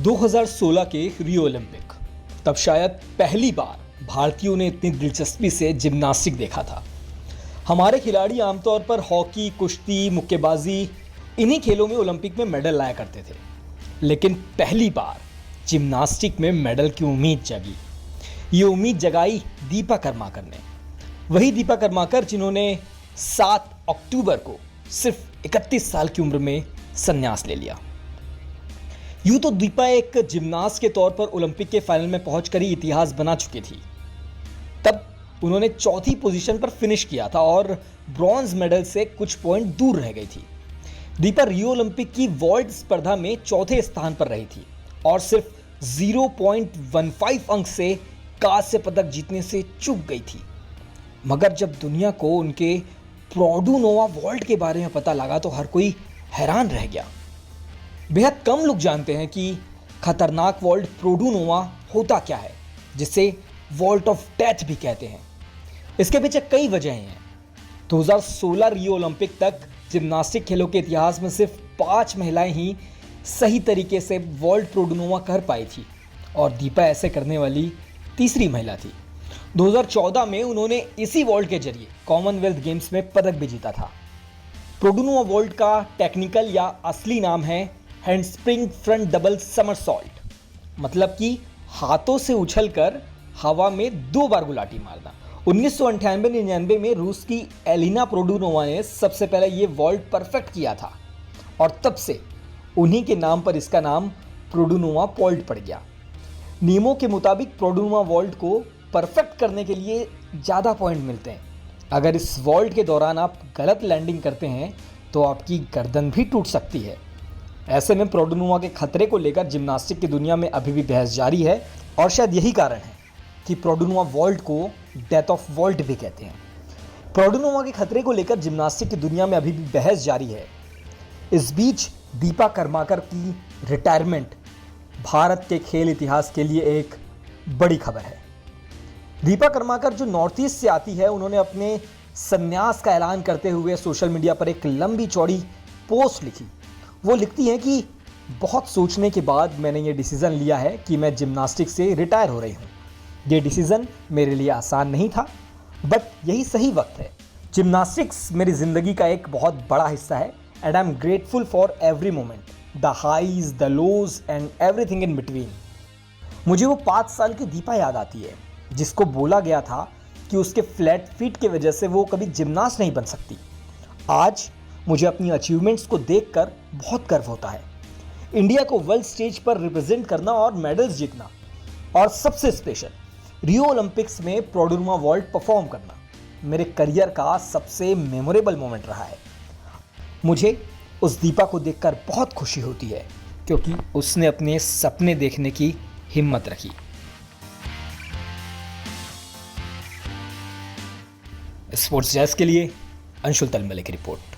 2016 के Rio Olympic, तब शायद पहली बार भारतीयों ने इतनी दिलचस्पी से जिम्नास्टिक देखा था। हमारे खिलाड़ी आमतौर पर हॉकी, कुश्ती, मुक्केबाजी इन्हीं खेलों में ओलंपिक में मेडल लाया करते थे, लेकिन पहली बार जिम्नास्टिक में मेडल की उम्मीद जगी। ये उम्मीद जगाई दीपा कर्माकर ने, वही दीपा कर्माकर जिन्होंने 7 अक्टूबर को सिर्फ 31 साल की उम्र में संन्यास ले लिया। यूं तो दीपा एक जिम्नास्ट के तौर पर ओलंपिक के फाइनल में पहुंचकर ही इतिहास बना चुकी थी। तब उन्होंने चौथी पोजीशन पर फिनिश किया था और ब्रॉन्ज मेडल से कुछ पॉइंट दूर रह गई थी। दीपा रियो ओलंपिक की वॉल्ट स्पर्धा में चौथे स्थान पर रही थी और सिर्फ 0.15 अंक से कांस्य पदक जीतने से चूक गई थी। मगर जब दुनिया को उनके प्रोडुनोवा वॉल्ट के बारे में पता लगा तो हर कोई हैरान रह गया। बेहद कम लोग जानते हैं कि खतरनाक वॉल्ट प्रोडुनोवा होता क्या है, जिसे वॉल्ट ऑफ डेथ भी कहते हैं। इसके पीछे कई वजहें हैं। 2016 रियो ओलंपिक तक जिम्नास्टिक खेलों के इतिहास में सिर्फ 5 महिलाएं ही सही तरीके से वॉल्ट प्रोडुनोवा कर पाई थी और दीपा ऐसे करने वाली तीसरी महिला थी। 2014 में उन्होंने इसी वॉल्ट के जरिए कॉमनवेल्थ गेम्स में पदक भी जीता था। प्रोडुनोवा वॉल्ट का टेक्निकल या असली नाम है हैंडस्प्रिंग फ्रंट डबल समरसॉल्ट, मतलब कि हाथों से उछलकर हवा में 2 बार गुलाटी मारना। 1998-99 में रूस की एलिना प्रोडुनोवा ने सबसे पहले ये वॉल्ट परफेक्ट किया था और तब से उन्हीं के नाम पर इसका नाम प्रोडुनोवा वॉल्ट पड़ गया। नियमों के मुताबिक प्रोडुनोवा वॉल्ट को परफेक्ट करने के लिए ज़्यादा पॉइंट मिलते हैं। अगर इस वॉल्ट के दौरान आप गलत लैंडिंग करते हैं तो आपकी गर्दन भी टूट सकती है। ऐसे में प्रोडुनोवा के खतरे को लेकर जिम्नास्टिक की दुनिया में अभी भी बहस जारी है और शायद यही कारण है कि प्रोडुनोवा वॉल्ट को डेथ ऑफ वॉल्ट भी कहते हैं। प्रोडुनोवा के खतरे को लेकर जिम्नास्टिक की दुनिया में अभी भी बहस जारी है। इस बीच दीपा कर्माकर की रिटायरमेंट भारत के खेल इतिहास के लिए एक बड़ी खबर है। दीपा कर्माकर जो नॉर्थ ईस्ट से आती है, उन्होंने अपने संन्यास का ऐलान करते हुए सोशल मीडिया पर एक लंबी चौड़ी पोस्ट लिखी। वो लिखती हैं कि बहुत सोचने के बाद मैंने ये डिसीज़न लिया है कि मैं जिम्नास्टिक से रिटायर हो रही हूँ। ये डिसीज़न मेरे लिए आसान नहीं था, बट यही सही वक्त है। जिम्नास्टिक्स मेरी ज़िंदगी का एक बहुत बड़ा हिस्सा है and I am grateful for every moment, the highs, the lows and everything in between. मुझे वो 5 साल की दीपा याद आती है जिसको बोला गया था कि उसके फ्लैट फीट की वजह से वो कभी जिम्नास्ट नहीं बन सकती। आज मुझे अपनी अचीवमेंट्स को देखकर बहुत गर्व होता है। इंडिया को वर्ल्ड स्टेज पर रिप्रेजेंट करना और मेडल्स जीतना, और सबसे स्पेशल रियो ओलंपिक्स में प्रोडुनोवा वॉल्ट परफॉर्म करना मेरे करियर का सबसे मेमोरेबल मोमेंट रहा है। मुझे उस दीपा को देखकर बहुत खुशी होती है क्योंकि उसने अपने सपने देखने की हिम्मत रखी। स्पोर्ट्स डेस्क के लिए अंशुल तलमले की रिपोर्ट।